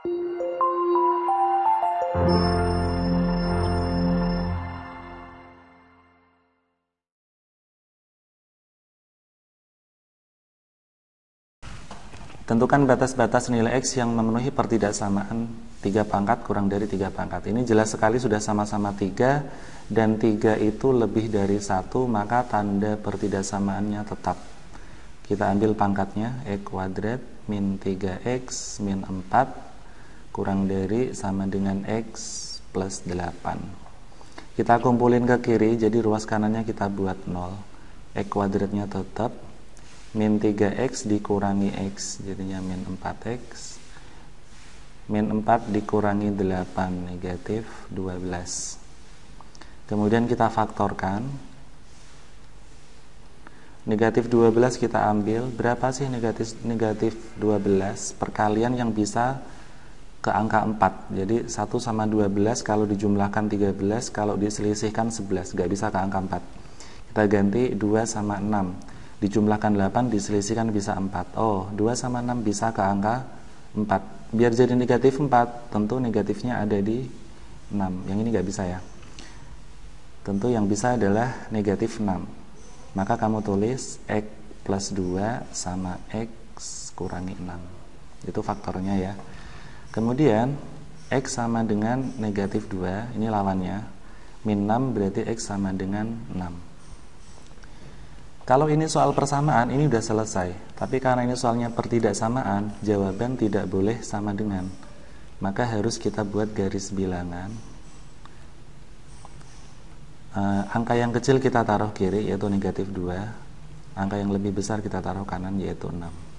Tentukan batas-batas nilai X yang memenuhi pertidaksamaan 3 pangkat kurang dari 3 pangkat. Ini jelas sekali sudah sama-sama 3, dan 3 itu lebih dari 1, maka tanda pertidaksamaannya tetap. Kita ambil pangkatnya, X kuadrat min 3X min 4 kurang dari sama dengan X plus 8. Kita kumpulin ke kiri, jadi ruas kanannya kita buat 0. X kuadratnya tetap, min 3X dikurangi X, jadinya min 4X, min 4 dikurangi 8, negatif 12. Kemudian kita faktorkan, negatif 12 kita ambil, berapa sih negatif 12? Perkalian yang bisa ke angka 4, jadi 1 sama 12 kalau dijumlahkan 13, kalau diselisihkan 11, gak bisa ke angka 4. Kita ganti 2 sama 6, dijumlahkan 8, diselisihkan bisa 4. Oh, 2 sama 6 bisa ke angka 4. Biar jadi negatif 4, tentu negatifnya ada di 6. Yang ini gak bisa ya. Tentu yang bisa adalah negatif 6. Maka kamu tulis X plus 2 sama X kurangi 6. Itu faktornya ya. Kemudian X sama dengan negatif 2, ini lawannya. Min 6 berarti X sama dengan 6. Kalau ini soal persamaan, ini udah selesai. Tapi karena ini soalnya pertidaksamaan, jawaban tidak boleh sama dengan. Maka harus kita buat garis bilangan. Angka yang kecil kita taruh kiri, yaitu negatif 2. Angka yang lebih besar kita taruh kanan, yaitu 6.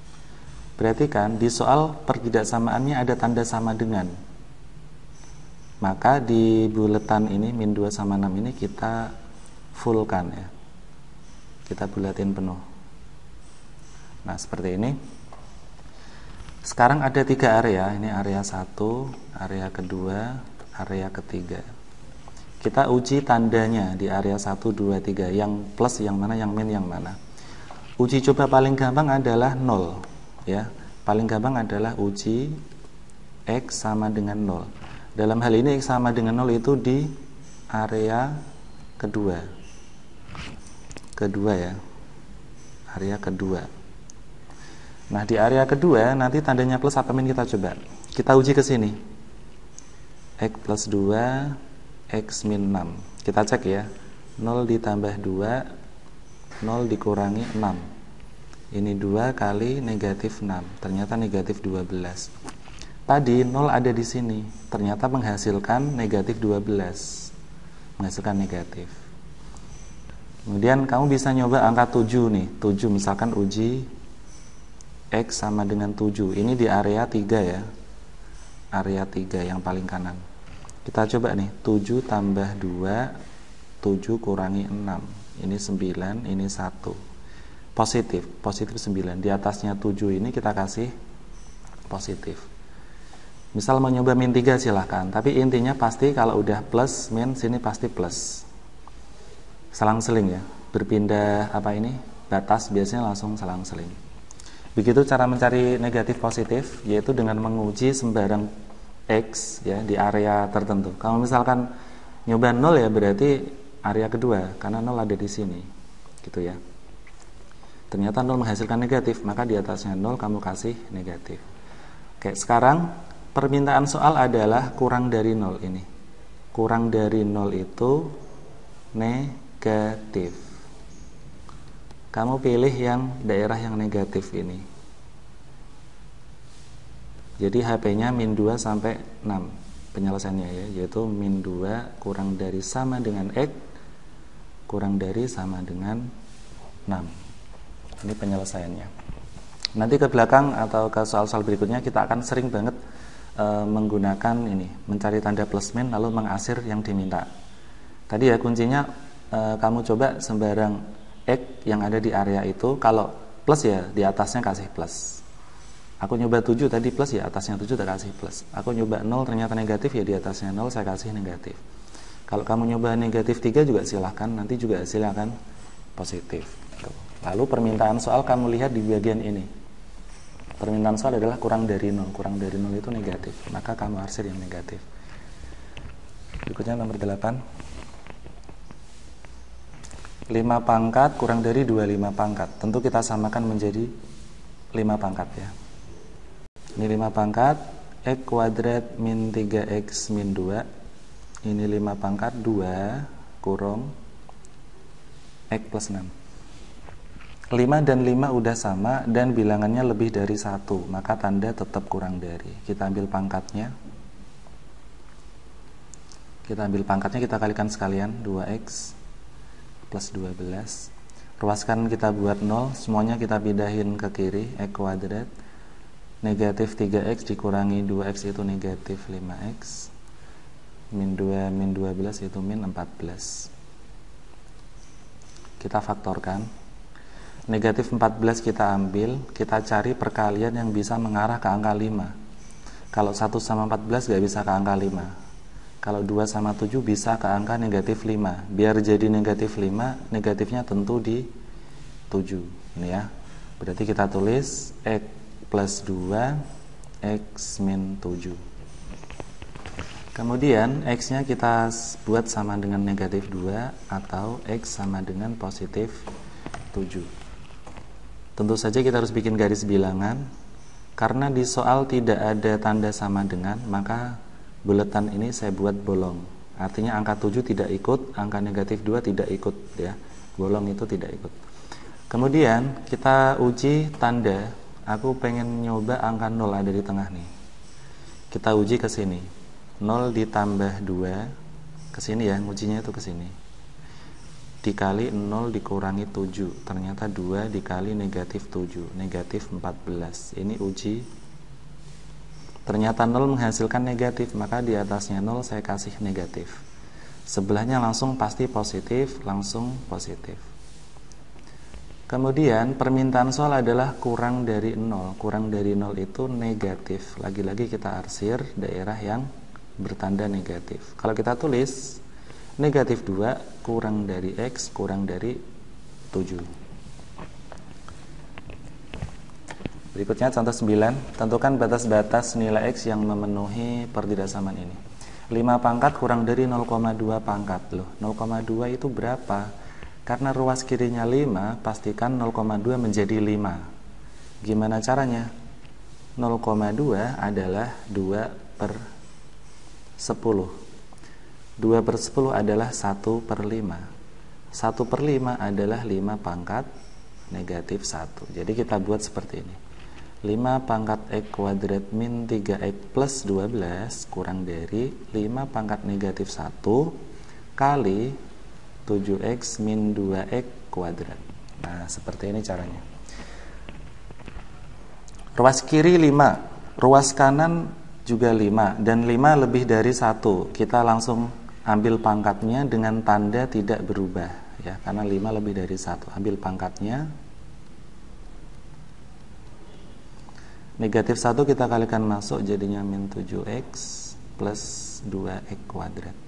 Perhatikan, di soal pertidaksamaannya ada tanda sama dengan. Maka di buletan ini, min 2 sama 6 ini kita fullkan ya. Kita bulatin penuh. Nah, seperti ini. Sekarang ada 3 area. Ini area 1, area kedua, area ketiga. Kita uji tandanya di area 1, 2, 3. Yang plus yang mana, yang min yang mana. Uji coba paling gampang adalah 0 ya. Paling gampang adalah uji X sama dengan 0. Dalam hal ini X sama dengan 0 itu di area kedua ya, area kedua. Nah, di area kedua nanti tandanya plus atau min kita coba. Kita uji ke sini. X plus 2, X min 6. Kita cek ya. 0 ditambah 2, 0 dikurangi 6. Ini 2 kali negatif 6. Ternyata negatif 12. Tadi 0 ada di sini. Ternyata menghasilkan negatif 12. Menghasilkan negatif. Kemudian kamu bisa nyoba angka 7 nih. 7 misalkan uji X sama dengan 7. Ini di area 3 ya. Area 3 yang paling kanan. Kita coba nih. 7 tambah 2, 7 kurangi 6. Ini 9, ini 1. Positif 9. Di atasnya 7 ini kita kasih positif. Misal mau nyoba min 3 silahkan. Tapi intinya pasti kalau udah plus, min, sini pasti plus. Selang-seling ya, berpindah batas biasanya langsung selang-seling. Begitu cara mencari negatif positif, yaitu dengan menguji sembarang X ya di area tertentu. Kalau misalkan nyoba 0 ya berarti area kedua, karena 0 ada di sini gitu ya. Ternyata 0 menghasilkan negatif, maka di atasnya 0 kamu kasih negatif. Oke, sekarang permintaan soal adalah kurang dari 0 ini. Kurang dari 0 itu negatif. Kamu pilih yang daerah yang negatif ini. Jadi HP-nya min 2 sampai 6 penyelesaiannya ya, yaitu min 2 kurang dari sama dengan X kurang dari sama dengan 6. Ini penyelesaiannya. Nanti ke belakang atau ke soal-soal berikutnya kita akan sering banget menggunakan ini, mencari tanda plus min lalu mengasir yang diminta. Tadi ya kuncinya kamu coba sembarang X yang ada di area itu, kalau plus ya di atasnya kasih plus. Aku nyoba 7 tadi plus ya, atasnya 7 tak kasih plus. Aku nyoba 0 ternyata negatif ya, di atasnya 0 saya kasih negatif. Kalau kamu nyoba negatif 3 juga silahkan, nanti juga hasilnya akan positif. Lalu permintaan soal kamu lihat di bagian ini. Permintaan soal adalah kurang dari 0. Kurang dari 0 itu negatif, maka kamu arsir yang negatif. Berikutnya nomor 8. 5 pangkat kurang dari 25 pangkat. Tentu kita samakan menjadi 5 pangkat ya. Ini 5 pangkat, X kuadrat min 3X min 2. Ini 5 pangkat 2 kurung X plus 6. 5 dan 5 udah sama dan bilangannya lebih dari 1, maka tanda tetap kurang dari. Kita ambil pangkatnya. Kita kalikan sekalian, 2X plus 12. Ruaskan kita buat 0, semuanya kita pindahin ke kiri, X kuadrat. Negatif 3X dikurangi 2X itu negatif 5X. Min 2 min 12 itu min 14. Kita faktorkan. Negatif 14 kita ambil, kita cari perkalian yang bisa mengarah ke angka 5. Kalau 1 sama 14 gak bisa ke angka 5. Kalau 2 sama 7 bisa ke angka negatif 5. Biar jadi negatif 5, negatifnya tentu di 7. Ini ya. Berarti kita tulis X plus 2, X min 7. Kemudian X-nya kita buat sama dengan negatif 2 atau X sama dengan positif 7. Tentu saja kita harus bikin garis bilangan. Karena di soal tidak ada tanda sama dengan, maka buletan ini saya buat bolong. Artinya angka 7 tidak ikut, angka negatif 2 tidak ikut ya. Bolong itu tidak ikut. Kemudian kita uji tanda. Aku pengen nyoba angka 0 ada di tengah nih. Kita uji ke sini. 0 ditambah 2 ke sini ya, ujinya itu ke sini. Dikali 0 dikurangi 7, ternyata 2 dikali negatif 7, negatif 14. Ini uji. Ternyata 0 menghasilkan negatif, maka di atasnya 0 saya kasih negatif. Sebelahnya langsung pasti positif, langsung positif. Kemudian permintaan soal adalah kurang dari 0. Kurang dari 0 itu negatif. Lagi-lagi kita arsir daerah yang bertanda negatif. Kalau kita tulis negatif 2 kurang dari X kurang dari 7. Berikutnya contoh 9. Tentukan batas-batas nilai X yang memenuhi pertidaksamaan ini. 5 pangkat kurang dari 0,2 pangkat. Loh, 0,2 itu berapa? Karena ruas kirinya 5, pastikan 0,2 menjadi 5. Gimana caranya? 0,2 adalah 2 per 10. 2 per 10 adalah 1 per 5. 1 per 5 adalah 5 pangkat negatif 1. Jadi kita buat seperti ini. 5 pangkat X kuadrat min 3X plus 12 kurang dari 5 pangkat negatif 1 kali 7X min 2X kuadrat. Nah, seperti ini caranya. Ruas kiri 5, ruas kanan juga 5, dan 5 lebih dari 1. Kita langsung ambil pangkatnya dengan tanda tidak berubah ya, karena 5 lebih dari 1. Ambil pangkatnya. Negatif 1 kita kalikan masuk, jadinya min 7X plus 2X kuadrat.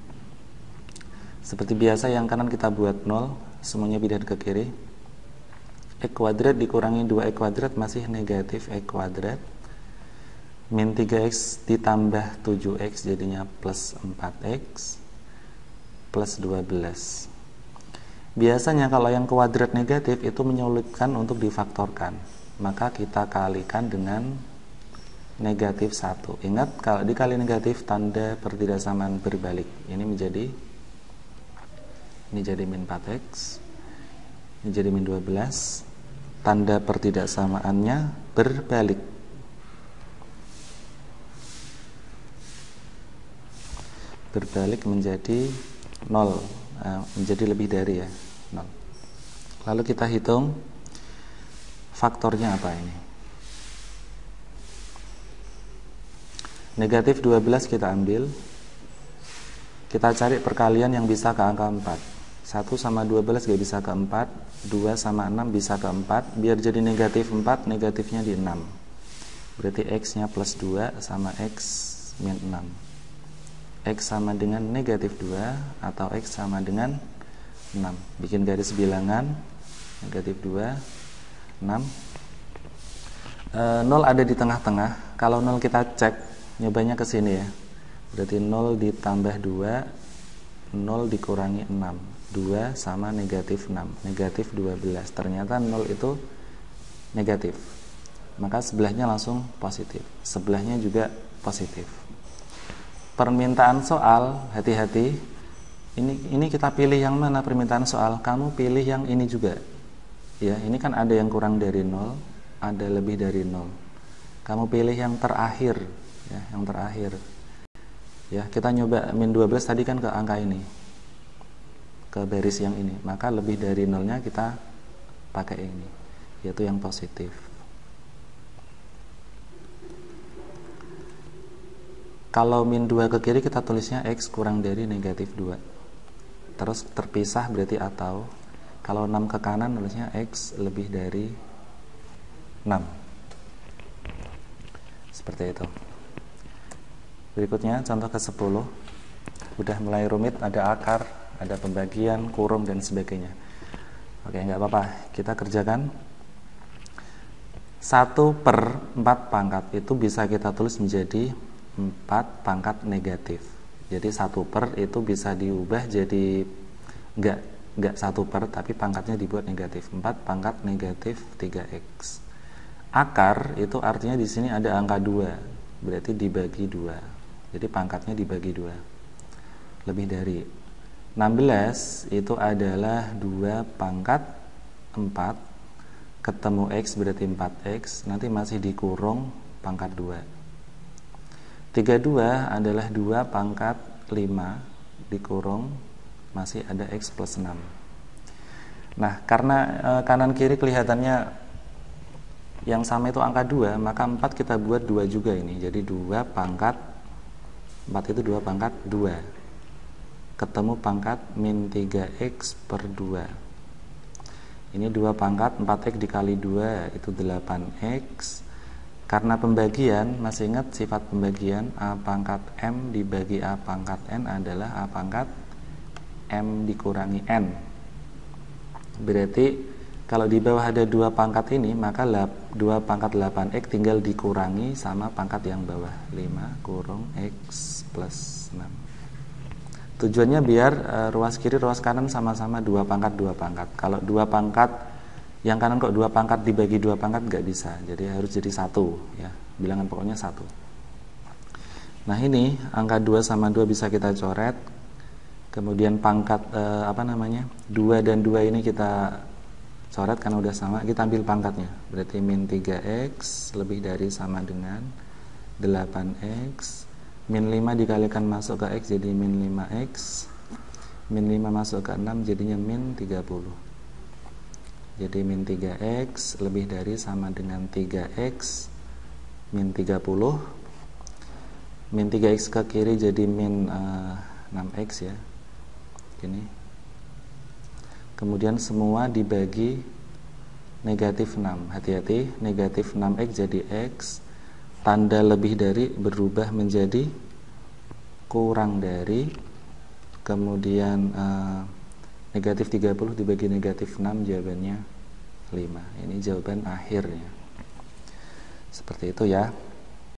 Seperti biasa yang kanan kita buat 0, semuanya pindah ke kiri. X kuadrat dikurangi 2X kuadrat masih negatif X kuadrat. Min 3X ditambah 7X jadinya plus 4X plus 12. Biasanya kalau yang kuadrat negatif itu menyulitkan untuk difaktorkan, maka kita kalikan dengan negatif 1. Ingat, kalau dikali negatif tanda pertidaksamaan berbalik. Ini jadi min 4X, ini jadi min 12. Tanda pertidaksamaannya berbalik. Berbalik menjadi 0, menjadi lebih dari ya 0. Lalu kita hitung faktornya apa ini. Negatif 12 kita ambil. Kita cari perkalian yang bisa ke angka 4. 1 sama 12 gak bisa ke 4, 2 sama 6 bisa ke 4. Biar jadi negatif 4, negatifnya di 6. Berarti X nya plus 2 sama X min 6. X sama dengan negatif 2 atau X sama dengan 6. Bikin garis bilangan. Negatif 2, 6. 0 ada di tengah-tengah. Kalau 0 kita cek, nyobanya ke sini ya. Berarti 0 ditambah 2, 0 dikurangi 6. 2 sama negatif 6, negatif 12. Ternyata 0 itu negatif. Maka sebelahnya langsung positif. Sebelahnya juga positif. Permintaan soal, hati-hati. Ini kita pilih yang mana permintaan soal? Kamu pilih yang ini juga. Ya, ini kan ada yang kurang dari 0, ada lebih dari 0. Kamu pilih yang terakhir, ya, yang terakhir. Ya, kita nyoba min 12 tadi kan ke angka ini. Ke baris yang ini. Maka lebih dari 0-nya kita pakai ini, yaitu yang positif. Kalau min 2 ke kiri kita tulisnya X kurang dari negatif 2. Terus terpisah berarti atau. Kalau 6 ke kanan tulisnya X lebih dari 6. Seperti itu. Berikutnya contoh ke-10. Udah mulai rumit, ada akar, ada pembagian, kurung dan sebagainya. Oke, nggak apa-apa. Kita kerjakan. 1/4 pangkat itu bisa kita tulis menjadi 4 pangkat negatif. Jadi 1/4 itu bisa diubah jadi enggak 1/4 tapi pangkatnya dibuat negatif. 4 pangkat negatif 3x. Akar itu artinya di sini ada angka 2. Berarti dibagi 2. Jadi pangkatnya dibagi 2. Lebih dari 16 itu adalah 2 pangkat 4 ketemu x berarti 4x, nanti masih dikurung pangkat 2. 32 adalah 2 pangkat 5 dikurung masih ada x plus 6. Nah, karena kanan kiri kelihatannya yang sama itu angka 2, maka 4 kita buat 2 juga ini. Jadi 2 pangkat 4 itu 2 pangkat 2 ketemu pangkat min 3x per 2. Ini 2 pangkat 4x dikali 2 itu 8x. Karena pembagian, masih ingat sifat pembagian, A pangkat M dibagi A pangkat N adalah A pangkat M dikurangi N. Berarti kalau di bawah ada 2 pangkat ini, maka 2 pangkat 8x tinggal dikurangi sama pangkat yang bawah, 5 kurung x plus 6. Tujuannya biar ruas kiri ruas kanan sama-sama 2 pangkat 2 pangkat. Kalau 2 pangkat yang kanan kok 2 pangkat dibagi 2 pangkat nggak bisa, jadi harus jadi 1 ya, bilangan pokoknya 1. Nah, ini angka 2 sama 2 bisa kita coret. Kemudian pangkat 2 dan 2 ini kita coret karena udah sama, kita ambil pangkatnya. Berarti min 3x lebih dari sama dengan 8x. Min 5 dikalikan masuk ke x jadi min 5x. Min 5 masuk ke 6 jadinya min 30. Jadi min 3x lebih dari sama dengan 3x min 30. Min 3x ke kiri jadi min 6x ya. Gini. Kemudian semua dibagi negatif 6. Hati-hati, negatif 6x jadi x. Tanda lebih dari berubah menjadi kurang dari. Kemudian negatif 30 dibagi negatif 6 jawabannya 5. Ini jawaban akhirnya. Seperti itu ya.